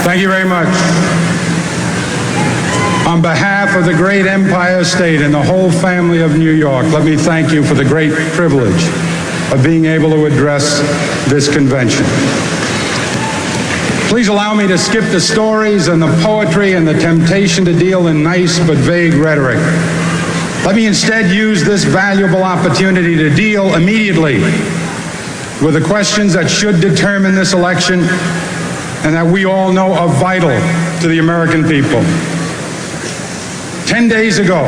Thank you very much. On behalf of the great Empire State and the whole family of New York, let me thank you for the great privilege of being able to address this convention. Please allow me to skip the stories and the poetry and the temptation to deal in nice but vague rhetoric. Let me instead use this valuable opportunity to deal immediately with the questions that should determine this election and that we all know are vital to the American people. 10 days ago,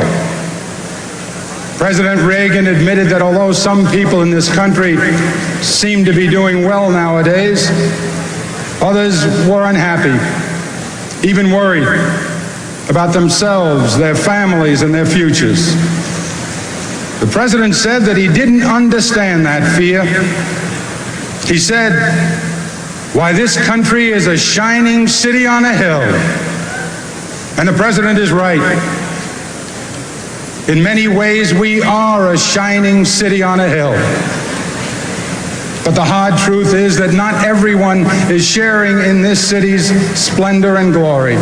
President Reagan admitted that although some people in this country seem to be doing well nowadays, others were unhappy, even worried about themselves, their families, and their futures. The president said that he didn't understand that fear. He said, "Why, this country is a shining city on a hill." And the president is right. In many ways, we are a shining city on a hill. But the hard truth is that not everyone is sharing in this city's splendor and glory.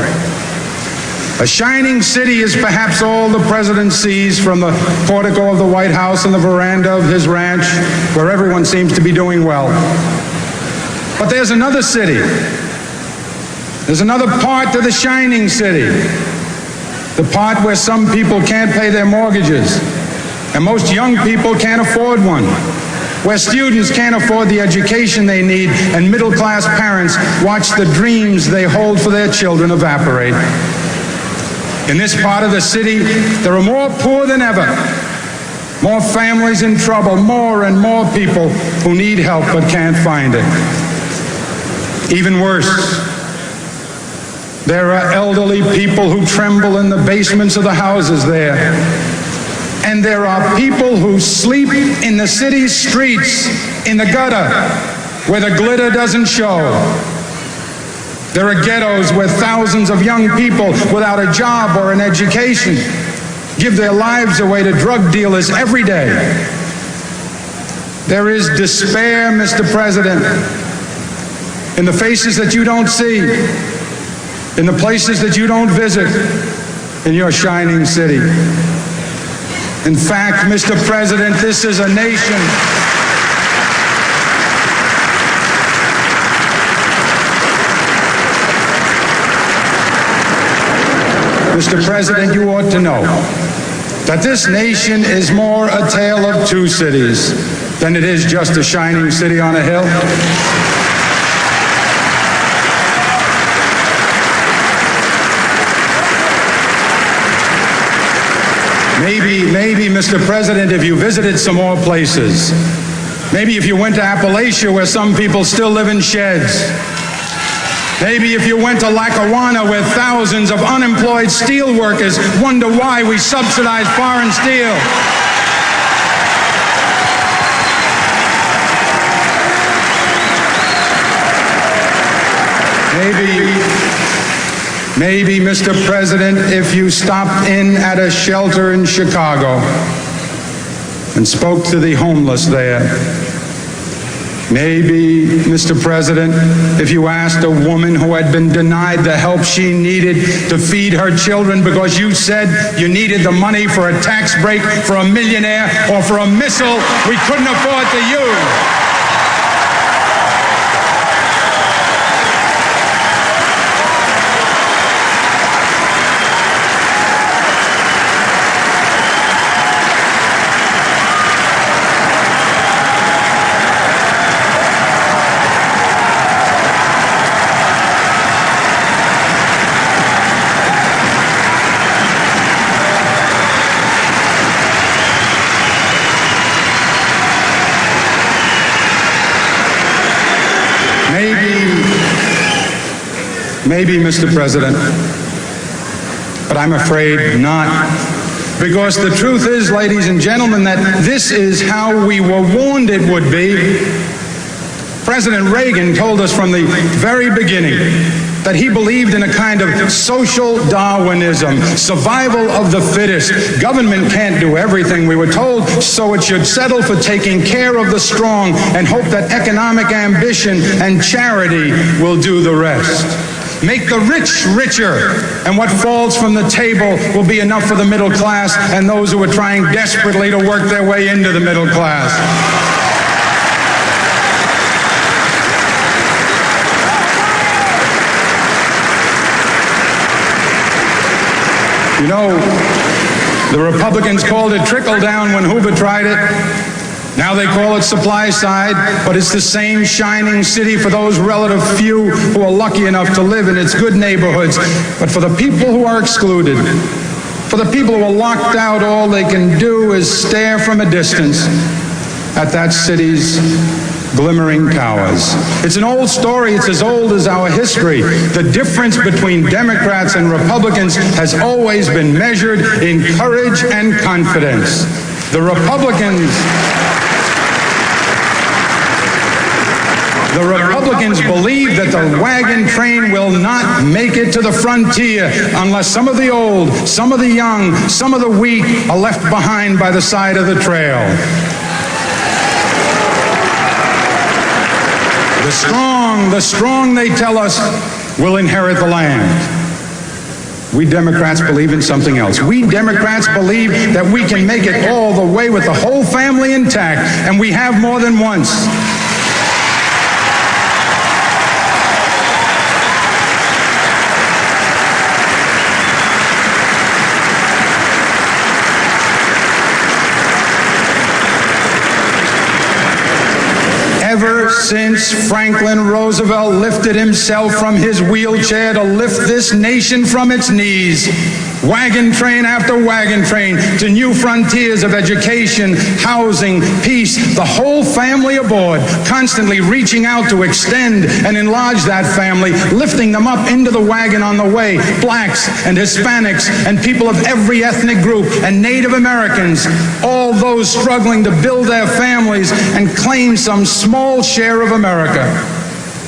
A shining city is perhaps all the president sees from the portico of the White House and the veranda of his ranch, where everyone seems to be doing well. But there's another city. There's another part to the shining city. The part where some people can't pay their mortgages, and most young people can't afford one. Where students can't afford the education they need, and middle-class parents watch the dreams they hold for their children evaporate. In this part of the city, there are more poor than ever, more families in trouble, more and more people who need help but can't find it. Even worse, there are elderly people who tremble in the basements of the houses there. And there are people who sleep in the city's streets, in the gutter, where the glitter doesn't show. There are ghettos where thousands of young people without a job or an education give their lives away to drug dealers every day. There is despair, Mr. President, in the faces that you don't see, in the places that you don't visit, in your shining city. In fact, Mr. President, this is a nation Mr. President, you ought to know that this nation is more a tale of two cities than it is just a shining city on a hill. Maybe, Mr. President, if you visited some more places, maybe if you went to Appalachia where some people still live in sheds, maybe if you went to Lackawanna where thousands of unemployed steel workers wonder why we subsidize foreign steel. Maybe, Mr. President, if you stopped in at a shelter in Chicago and spoke to the homeless there. Maybe, Mr. President, if you asked a woman who had been denied the help she needed to feed her children because you said you needed the money for a tax break for a millionaire or for a missile we couldn't afford to use. Maybe, Mr. President, but I'm afraid not. Because the truth is, ladies and gentlemen, that this is how we were warned it would be. President Reagan told us from the very beginning that he believed in a kind of social Darwinism, survival of the fittest. Government can't do everything, we were told, so it should settle for taking care of the strong and hope that economic ambition and charity will do the rest. Make the rich richer, and what falls from the table will be enough for the middle class and those who are trying desperately to work their way into the middle class. You know, the Republicans called it trickle down when Hoover tried it. Now they call it supply side, but it's the same shining city for those relative few who are lucky enough to live in its good neighborhoods. But for the people who are excluded, for the people who are locked out, all they can do is stare from a distance at that city's glimmering towers. It's an old story. It's as old as our history. The difference between Democrats and Republicans has always been measured in courage and confidence. The Republicans believe that the wagon train will not make it to the frontier unless some of the old, some of the young, some of the weak are left behind by the side of the trail. The strong, they tell us, will inherit the land. We Democrats believe in something else. We Democrats believe that we can make it all the way with the whole family intact, and we have more than once. Ever since Franklin Roosevelt lifted himself from his wheelchair to lift this nation from its knees, wagon train after wagon train to new frontiers of education, housing, peace, the whole family aboard, constantly reaching out to extend and enlarge that family, lifting them up into the wagon on the way, blacks and Hispanics and people of every ethnic group and Native Americans, all those struggling to build their families and claim some small share of America.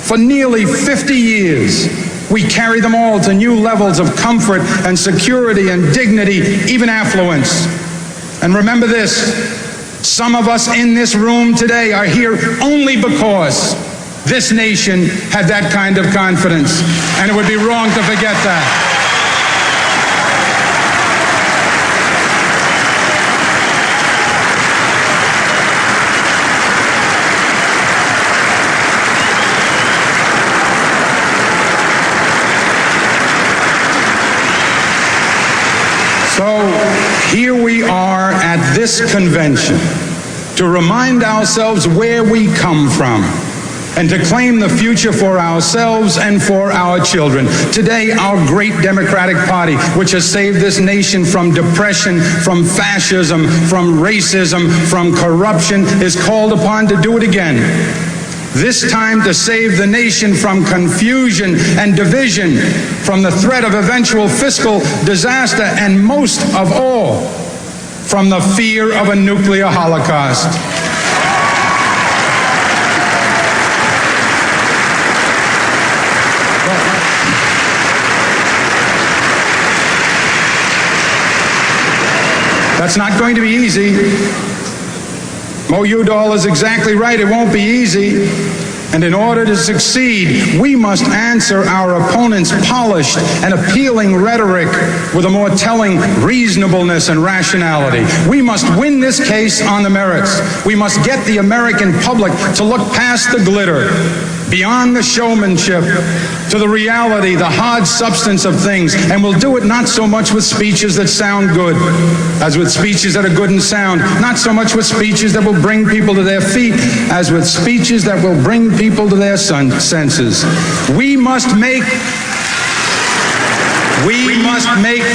For nearly 50 years, we carry them all to new levels of comfort and security and dignity, even affluence. And remember this, some of us in this room today are here only because this nation had that kind of confidence, and it would be wrong to forget that. So here we are at this convention to remind ourselves where we come from and to claim the future for ourselves and for our children. Today, our great Democratic Party, which has saved this nation from depression, from fascism, from racism, from corruption, is called upon to do it again. This time to save the nation from confusion and division, from the threat of eventual fiscal disaster, and most of all, from the fear of a nuclear holocaust. That's not going to be easy. Mo Udall is exactly right. It won't be easy. And in order to succeed, we must answer our opponents' polished and appealing rhetoric with a more telling reasonableness and rationality. We must win this case on the merits. We must get the American public to look past the glitter, beyond the showmanship, to the reality, the hard substance of things. And we'll do it not so much with speeches that sound good as with speeches that are good and sound, not so much with speeches that will bring people to their feet as with speeches that will bring people to their senses. We must make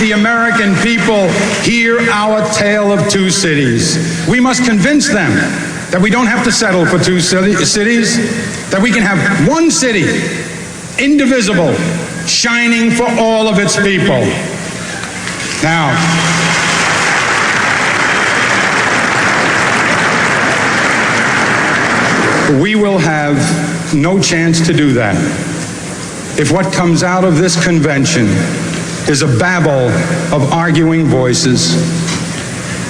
the American people hear our tale of two cities. We must convince them that we don't have to settle for two cities, that we can have one city, indivisible, shining for all of its people. Now, we will have no chance to do that if what comes out of this convention is a babble of arguing voices.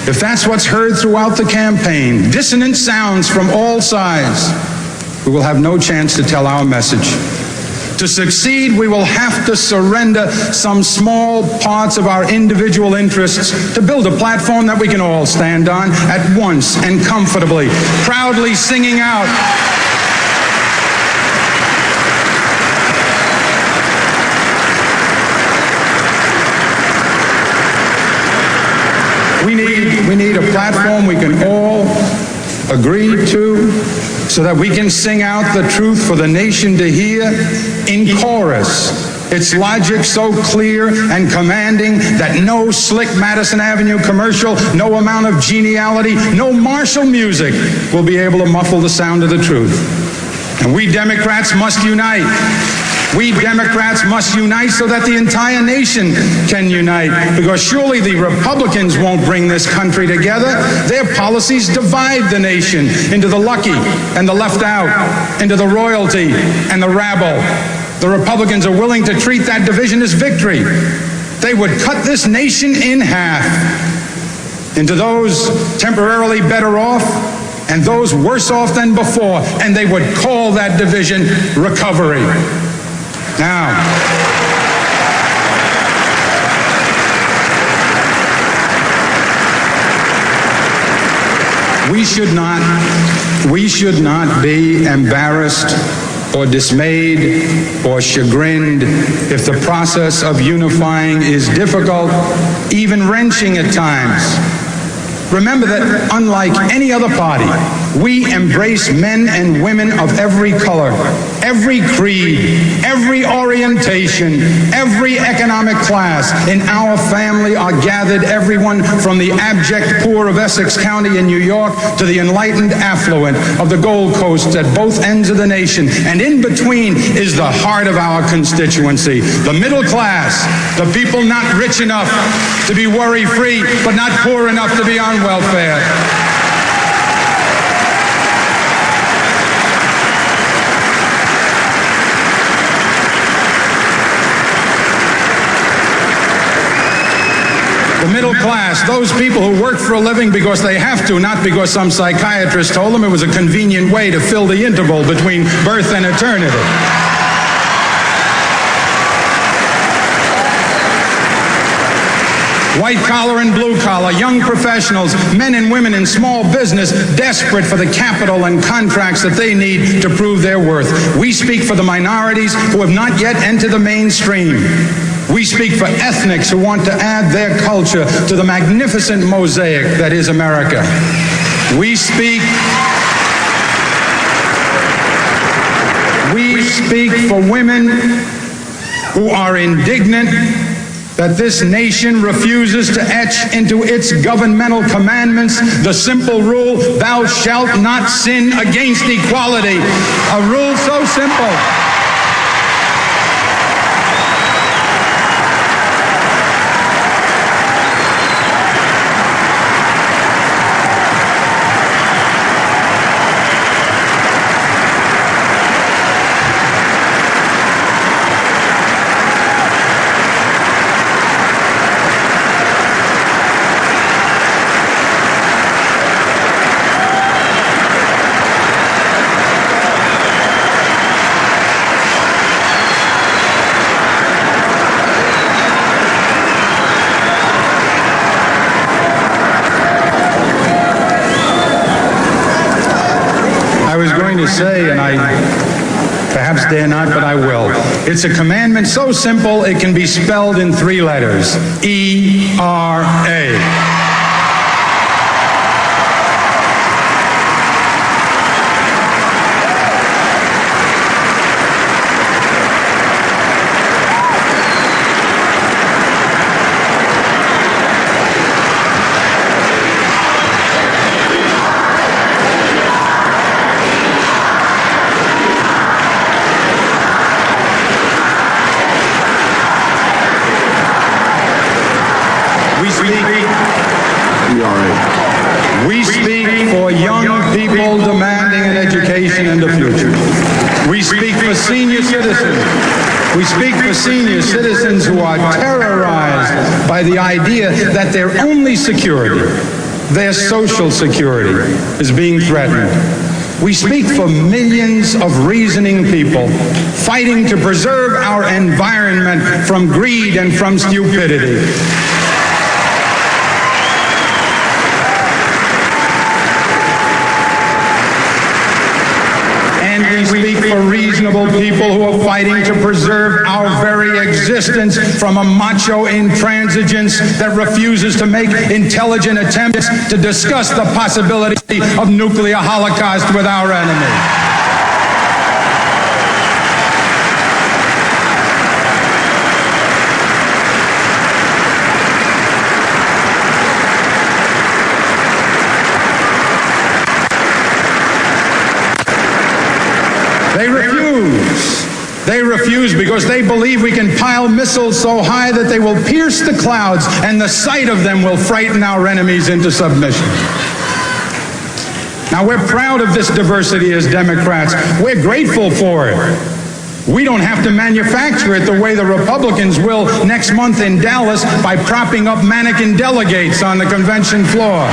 If that's what's heard throughout the campaign, dissonant sounds from all sides, we will have no chance to tell our message, To succeed, we will have to surrender some small parts of our individual interests to build a platform that we can all stand on at once and comfortably, proudly singing out, we need a platform we can all agree to so that we can sing out the truth for the nation to hear in chorus. Its logic so clear and commanding that no slick Madison Avenue commercial, no amount of geniality, no martial music will be able to muffle the sound of the truth. And we Democrats must unite. We Democrats must unite so that the entire nation can unite, because surely the Republicans won't bring this country together. Their policies divide the nation into the lucky and the left out, into the royalty and the rabble. The Republicans are willing to treat that division as victory. They would cut this nation in half into those temporarily better off and those worse off than before, and they would call that division recovery. Now, we should not be embarrassed or dismayed or chagrined if the process of unifying is difficult, even wrenching at times. Remember that unlike any other party, we embrace men and women of every color, every creed, every orientation, every economic class. In our family are gathered everyone from the abject poor of Essex County in New York to the enlightened affluent of the Gold Coast at both ends of the nation. And in between is the heart of our constituency, the middle class, the people not rich enough to be worry-free, but not poor enough to be on welfare. The middle class, those people who work for a living because they have to, not because some psychiatrist told them it was a convenient way to fill the interval between birth and eternity. White collar and blue collar, young professionals, men and women in small business, desperate for the capital and contracts that they need to prove their worth. We speak for the minorities who have not yet entered the mainstream. We speak for ethnics who want to add their culture to the magnificent mosaic that is America. We speak for women who are indignant that this nation refuses to etch into its governmental commandments the simple rule, thou shalt not sin against equality. A rule so simple. To say, and I perhaps dare not, but I will. It's a commandment so simple it can be spelled in 3 letters. E-R-A. We speak for young people demanding an education and a future. We speak for senior citizens. We speak for senior citizens who are terrorized by the idea that their only security, their social security, is being threatened. We speak for millions of reasoning people fighting to preserve our environment from greed and from stupidity. And we speak for reasonable people who are fighting to preserve our very existence from a macho intransigence that refuses to make intelligent attempts to discuss the possibility of nuclear holocaust with our enemy. They refuse because they believe we can pile missiles so high that they will pierce the clouds, and the sight of them will frighten our enemies into submission. Now, we're proud of this diversity as Democrats. We're grateful for it. We don't have to manufacture it the way the Republicans will next month in Dallas by propping up mannequin delegates on the convention floor.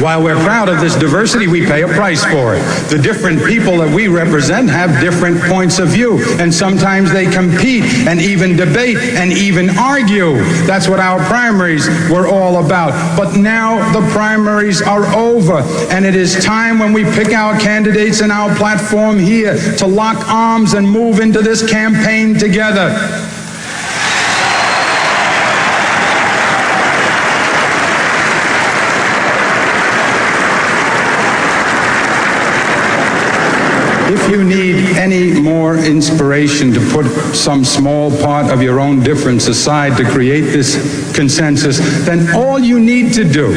While we're proud of this diversity, we pay a price for it. The different people that we represent have different points of view, and sometimes they compete and even debate and even argue. That's what our primaries were all about. But now the primaries are over, and it is time when we pick our candidates in our platform here to lock arms and move into this campaign together. If you need any more inspiration to put some small part of your own difference aside to create this consensus, then all you need to do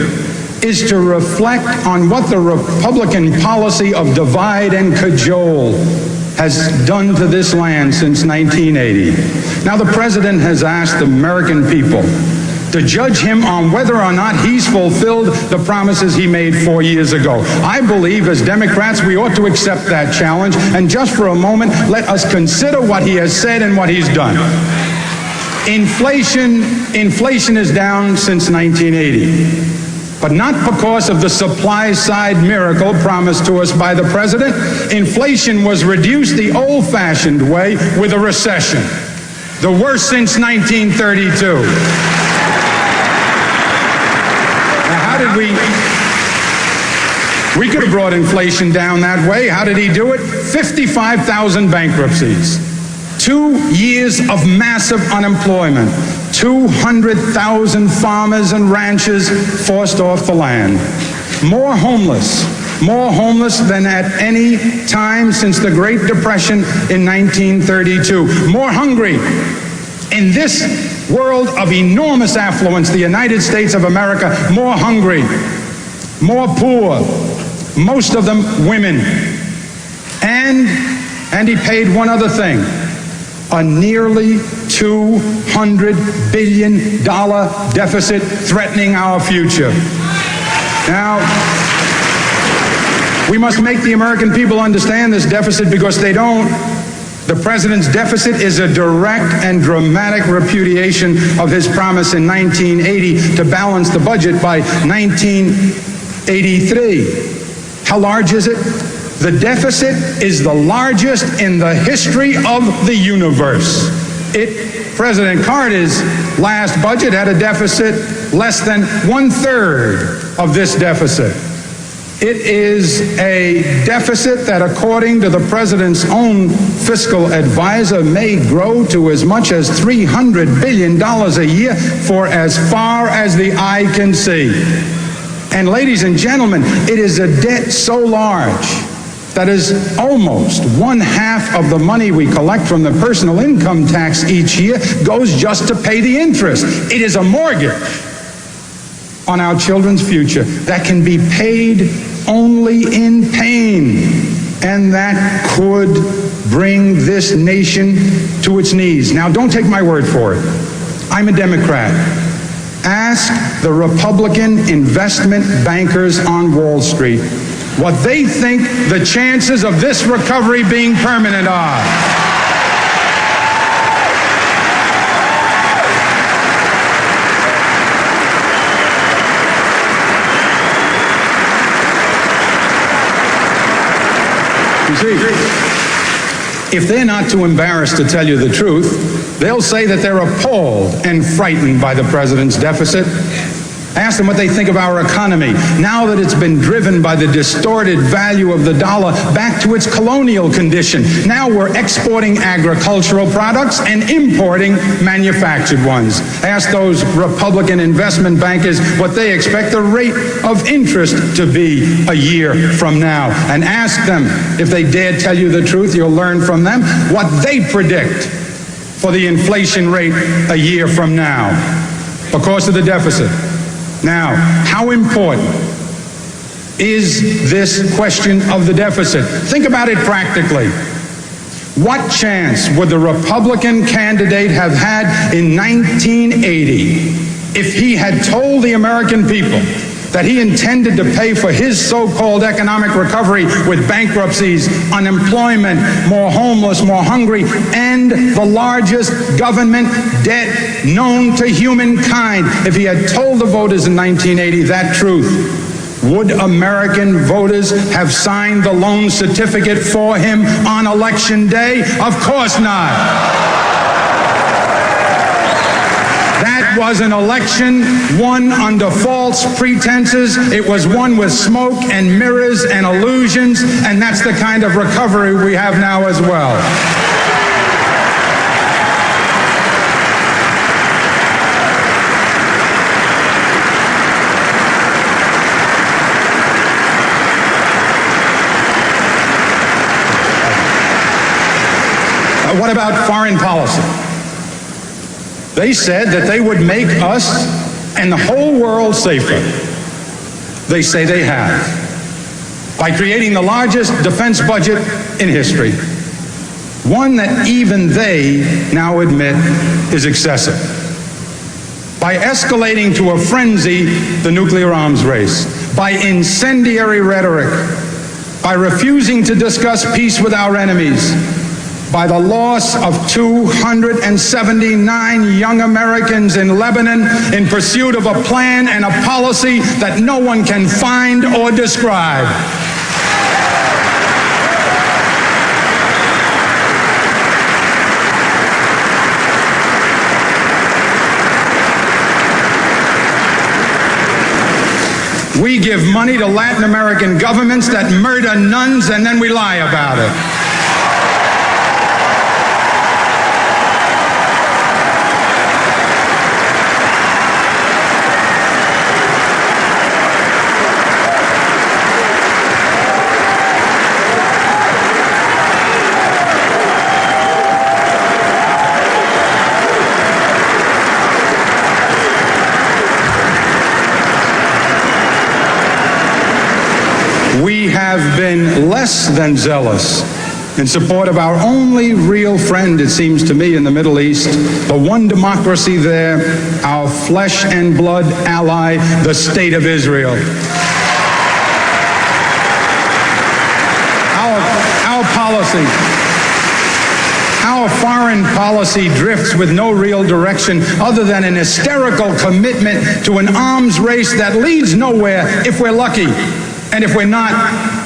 is to reflect on what the Republican policy of divide and cajole has done to this land since 1980. Now, the president has asked the American people to judge him on whether or not he's fulfilled the promises he made 4 years ago. I believe as Democrats we ought to accept that challenge, and just for a moment let us consider what he has said and what he's done. Inflation is down since 1980. But not because of the supply side miracle promised to us by the president. Inflation was reduced the old-fashioned way with a recession, the worst since 1932. We could have brought inflation down that way. How did he do it? 55,000 bankruptcies, 2 years of massive unemployment, 200,000 farmers and ranchers forced off the land, more homeless than at any time since the Great Depression in 1932, more hungry. In this world of enormous affluence, the United States of America, more hungry, more poor, most of them women. And he paid one other thing, a nearly $200 billion deficit threatening our future. Now, we must make the American people understand this deficit because they don't. The president's deficit is a direct and dramatic repudiation of his promise in 1980 to balance the budget by 1983. How large is it? The deficit is the largest in the history of the universe. President Carter's last budget had a deficit less than 1/3 of this deficit. It is a deficit that, according to the president's own fiscal advisor, may grow to as much as $300 billion a year for as far as the eye can see. And ladies and gentlemen, it is a debt so large that is almost 1/2 of the money we collect from the personal income tax each year goes just to pay the interest. It is a mortgage on our children's future that can be paid only in pain, and that could bring this nation to its knees. Now, don't take my word for it. I'm a Democrat. Ask the Republican investment bankers on Wall Street what they think the chances of this recovery being permanent are. You see, if they're not too embarrassed to tell you the truth, they'll say that they're appalled and frightened by the president's deficit. Ask them what they think of our economy now that it's been driven by the distorted value of the dollar back to its colonial condition. Now we're exporting agricultural products and importing manufactured ones. Ask those Republican investment bankers what they expect the rate of interest to be a year from now. And ask them, if they dare tell you the truth, you'll learn from them what they predict for the inflation rate a year from now because of the deficit. Now, how important is this question of the deficit? Think about it practically. What chance would the Republican candidate have had in 1980 if he had told the American people that he intended to pay for his so-called economic recovery with bankruptcies, unemployment, more homeless, more hungry, and the largest government debt known to humankind? If he had told the voters in 1980 that truth, would American voters have signed the loan certificate for him on Election Day? Of course not. That was an election won under false pretenses. It was won with smoke and mirrors and illusions, and that's the kind of recovery we have now as well. What about foreign policy? They said that they would make us and the whole world safer. They say they have, by creating the largest defense budget in history, one that even they now admit is excessive. By escalating to a frenzy the nuclear arms race, by incendiary rhetoric, by refusing to discuss peace with our enemies, by the loss of 279 young Americans in Lebanon in pursuit of a plan and a policy that no one can find or describe. We give money to Latin American governments that murder nuns, and then we lie about it. We have been less than zealous in support of our only real friend, it seems to me, in the Middle East, the one democracy there, our flesh and blood ally, the State of Israel. Our foreign policy drifts with no real direction other than an hysterical commitment to an arms race that leads nowhere if we're lucky. And if we're not,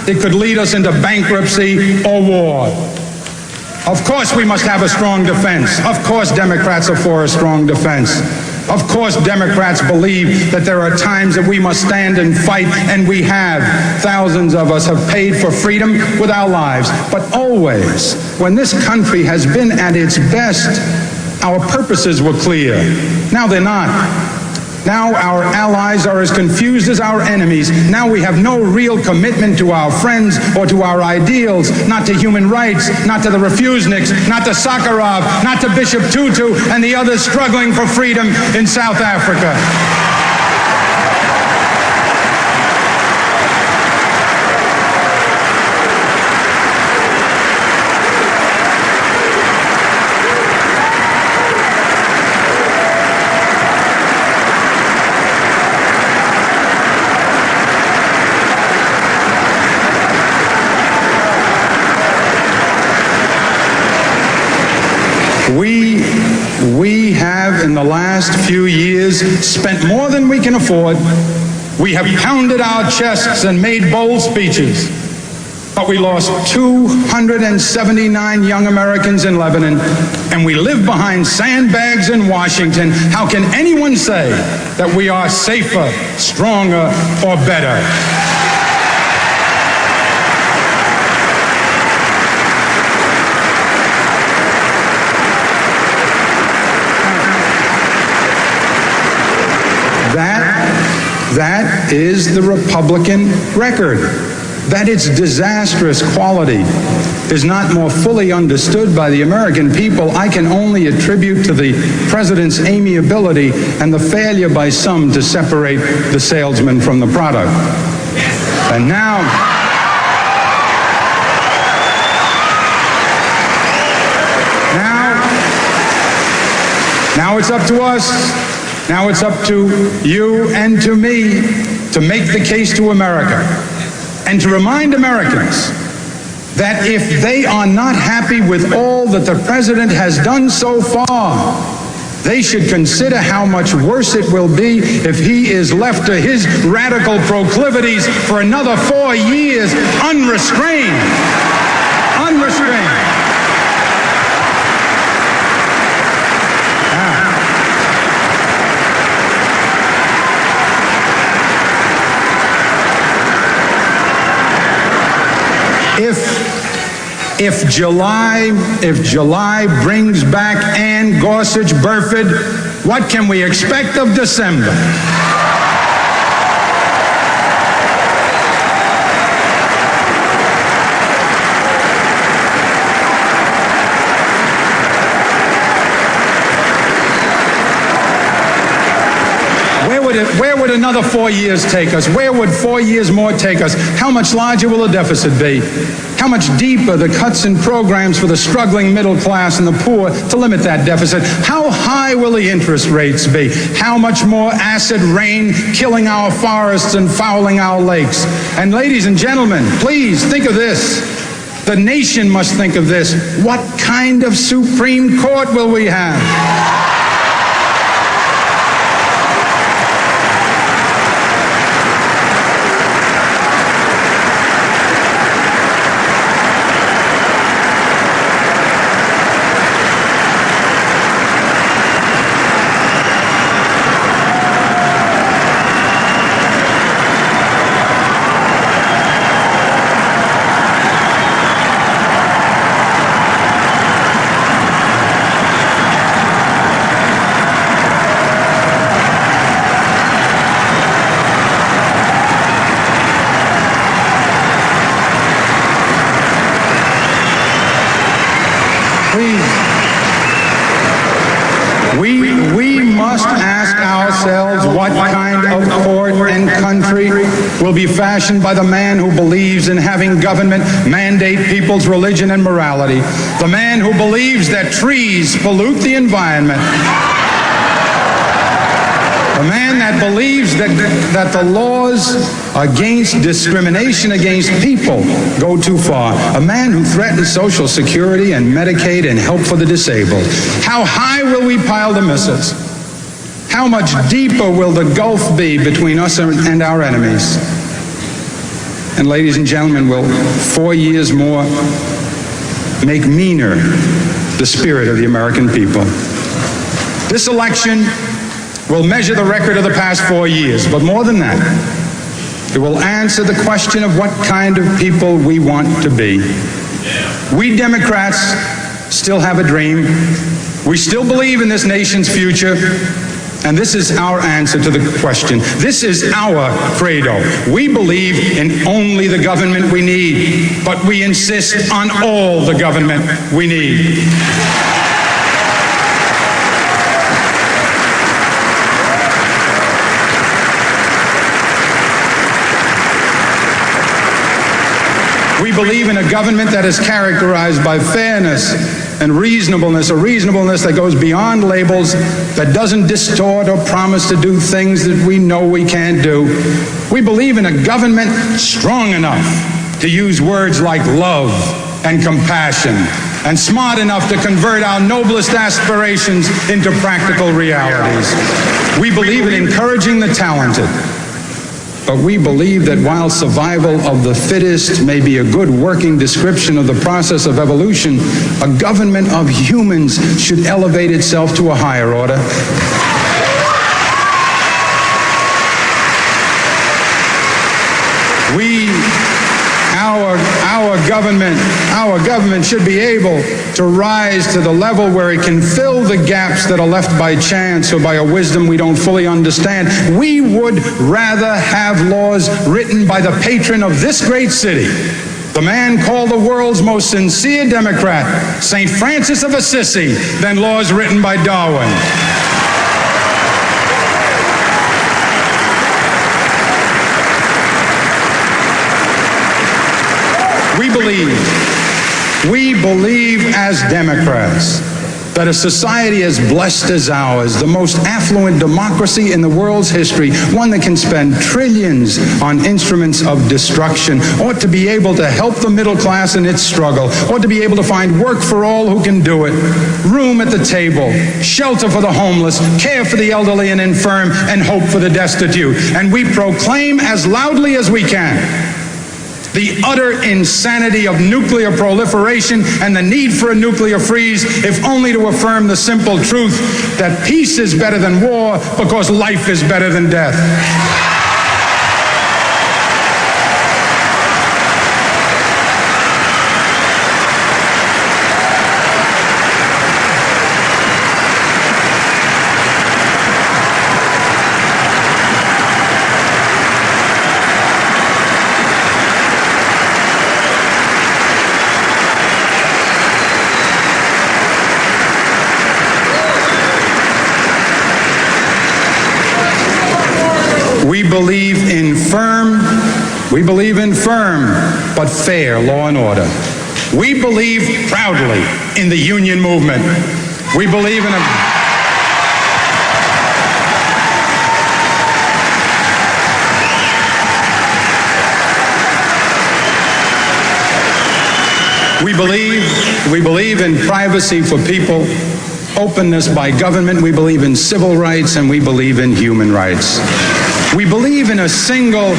it could lead us into bankruptcy or war. Of course we must have a strong defense. Of course Democrats are for a strong defense. Of course Democrats believe that there are times that we must stand and fight, and we have. Thousands of us have paid for freedom with our lives. But always, when this country has been at its best, our purposes were clear. Now they're not. Now our allies are as confused as our enemies. Now we have no real commitment to our friends or to our ideals, not to human rights, not to the refuseniks, not to Sakharov, not to Bishop Tutu and the others struggling for freedom in South Africa. We have, in the last few years, spent more than we can afford. We have pounded our chests and made bold speeches. But we lost 279 young Americans in Lebanon, and we live behind sandbags in Washington. How can anyone say that we are safer, stronger, or better? That is the Republican record. That its disastrous quality is not more fully understood by the American people, I can only attribute to the president's amiability and the failure by some to separate the salesman from the product. And now it's up to us. Now it's up to you and to me to make the case to America and to remind Americans that if they are not happy with all that the president has done so far, they should consider how much worse it will be if he is left to his radical proclivities for another 4 years unrestrained. Unrestrained. If July brings back Ann Gorsuch Burford, what can we expect of December? Where would another 4 years take us? Where would 4 years more take us? How much larger will the deficit be? How much deeper the cuts in programs for the struggling middle class and the poor to limit that deficit? How high will the interest rates be? How much more acid rain killing our forests and fouling our lakes? And ladies and gentlemen, please think of this. The nation must think of this. What kind of Supreme Court will we have? We must ask ourselves what kind of court and country will be fashioned by the man who believes in having government mandate people's religion and morality, the man who believes that trees pollute the environment, a man that believes that the laws against discrimination against people go too far, a man who threatens Social Security and Medicaid and help for the disabled. How high will we pile the missiles? How much deeper will the gulf be between us and our enemies? And ladies and gentlemen, will 4 years more make meaner the spirit of the American people? This election will measure the record of the past 4 years, but more than that, it will answer the question of what kind of people we want to be. We Democrats still have a dream. We still believe in this nation's future, and this is our answer to the question. This is our credo. We believe in only the government we need, but we insist on all the government we need. We believe in a government that is characterized by fairness and reasonableness, a reasonableness that goes beyond labels, that doesn't distort or promise to do things that we know we can't do. We believe in a government strong enough to use words like love and compassion, and smart enough to convert our noblest aspirations into practical realities. We believe in encouraging the talented But we believe that while survival of the fittest may be a good working description of the process of evolution, a government of humans should elevate itself to a higher order. Our government should be able to rise to the level where it can fill the gaps that are left by chance or by a wisdom we don't fully understand. We would rather have laws written by the patron of this great city, the man called the world's most sincere Democrat, St. Francis of Assisi, than laws written by Darwin. We believe as Democrats that a society as blessed as ours, the most affluent democracy in the world's history, one that can spend trillions on instruments of destruction, ought to be able to help the middle class in its struggle, ought to be able to find work for all who can do it, room at the table, shelter for the homeless, care for the elderly and infirm, and hope for the destitute. And we proclaim as loudly as we can the utter insanity of nuclear proliferation and the need for a nuclear freeze, if only to affirm the simple truth that peace is better than war because life is better than death. We believe in firm but fair law and order. We believe proudly in the union movement. We believe in We believe in privacy for people, openness by government. We believe in civil rights, and we believe in human rights. We believe in a single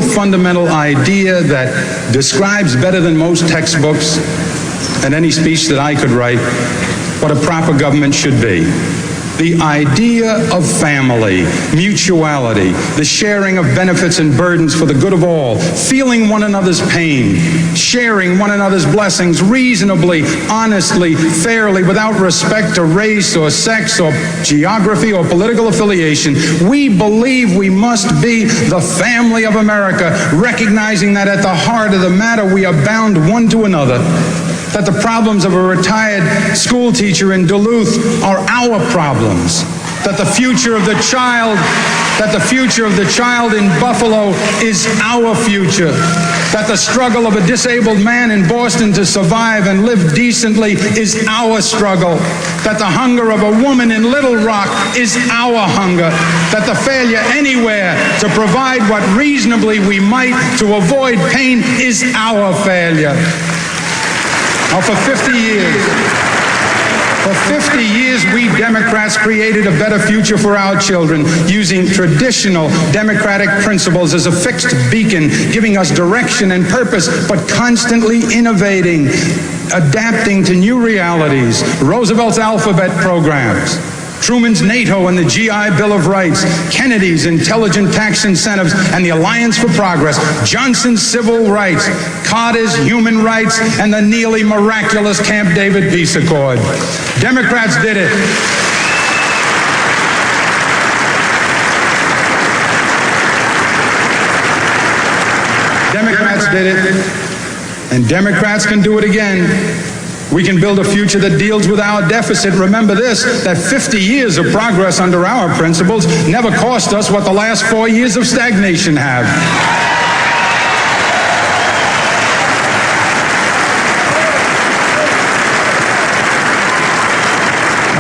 fundamental idea that describes better than most textbooks and any speech that I could write what a proper government should be. The idea of family, mutuality, the sharing of benefits and burdens for the good of all, feeling one another's pain, sharing one another's blessings reasonably, honestly, fairly, without respect to race or sex or geography or political affiliation. We believe we must be the family of America, recognizing that at the heart of the matter we are bound one to another. That the problems of a retired school teacher in Duluth are our problems. That the future of the child in Buffalo is our future. That the struggle of a disabled man in Boston to survive and live decently is our struggle. That the hunger of a woman in Little Rock is our hunger. That the failure anywhere to provide what reasonably we might to avoid pain is our failure. Now, for 50 years, we Democrats created a better future for our children using traditional democratic principles as a fixed beacon, giving us direction and purpose, but constantly innovating, adapting to new realities. Roosevelt's alphabet programs, Truman's NATO and the GI Bill of Rights, Kennedy's intelligent tax incentives and the Alliance for Progress, Johnson's civil rights, Carter's human rights, and the nearly miraculous Camp David peace accord. Democrats did it. Democrats did it, and Democrats can do it again. We can build a future that deals with our deficit. Remember this, that 50 years of progress under our principles never cost us what the last 4 years of stagnation have.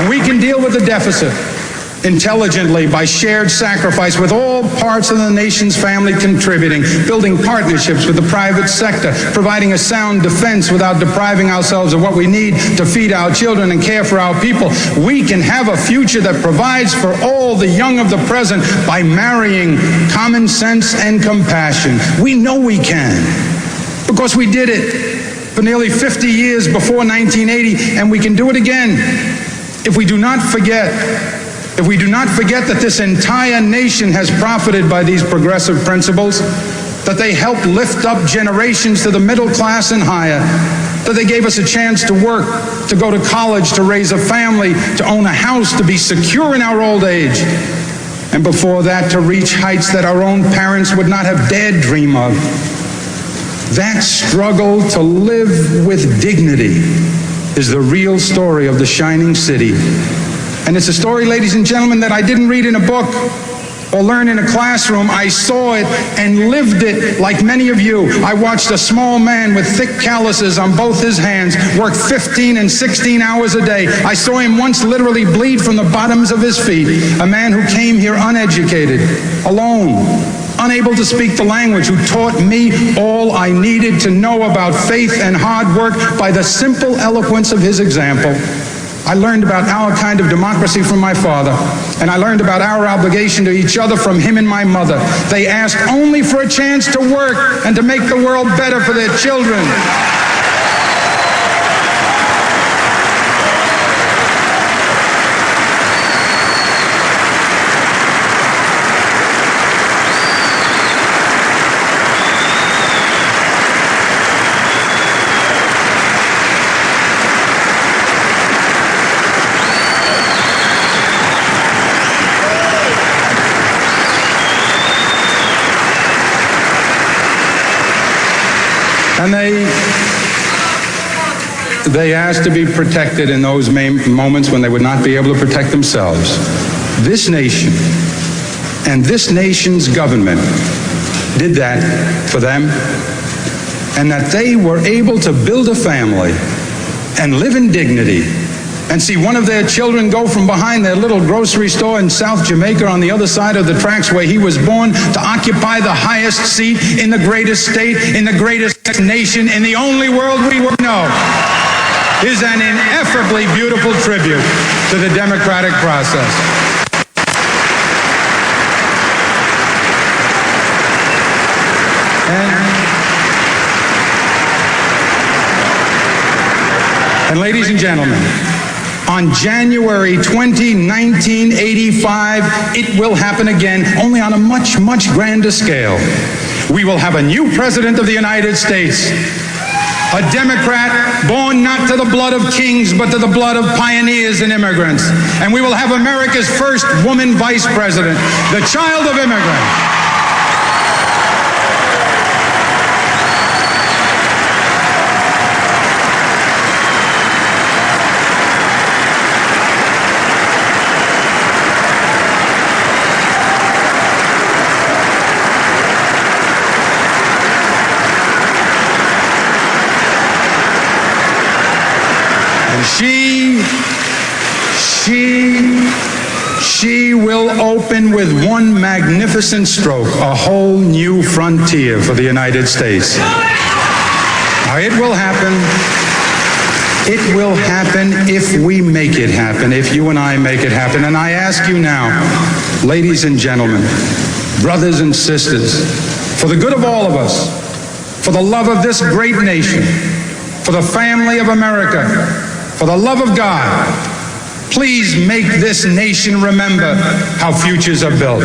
And we can deal with the deficit intelligently by shared sacrifice, with all parts of the nation's family contributing, building partnerships with the private sector, providing a sound defense without depriving ourselves of what we need to feed our children and care for our people, we can have a future that provides for all the young of the present by marrying common sense and compassion. We know we can, because we did it for nearly 50 years before 1980, and we can do it again if we do not forget that this entire nation has profited by these progressive principles, that they helped lift up generations to the middle class and higher, that they gave us a chance to work, to go to college, to raise a family, to own a house, to be secure in our old age, and before that to reach heights that our own parents would not have dared dream of. That struggle to live with dignity is the real story of the shining city. And it's a story, ladies and gentlemen, that I didn't read in a book or learn in a classroom. I saw it and lived it like many of you. I watched a small man with thick calluses on both his hands work 15 and 16 hours a day. I saw him once literally bleed from the bottoms of his feet. A man who came here uneducated, alone, unable to speak the language, who taught me all I needed to know about faith and hard work by the simple eloquence of his example. I learned about our kind of democracy from my father, and I learned about our obligation to each other from him and my mother. They asked only for a chance to work and to make the world better for their children. And they asked to be protected in those moments when they would not be able to protect themselves. This nation and this nation's government did that for them, and that they were able to build a family and live in dignity and see one of their children go from behind their little grocery store in South Jamaica on the other side of the tracks where he was born to occupy the highest seat in the greatest state, in the greatest nation, in the only world we know, is an ineffably beautiful tribute to the democratic process. And ladies and gentlemen, on January 20, 1985, it will happen again, only on a much, much grander scale. We will have a new President of the United States, a Democrat born not to the blood of kings, but to the blood of pioneers and immigrants. And we will have America's first woman Vice President, the child of immigrants. She will open with one magnificent stroke a whole new frontier for the United States. Now, it will happen. It will happen if we make it happen, if you and I make it happen. And I ask you now, ladies and gentlemen, brothers and sisters, for the good of all of us, for the love of this great nation, for the family of America, for the love of God, please make this nation remember how futures are built.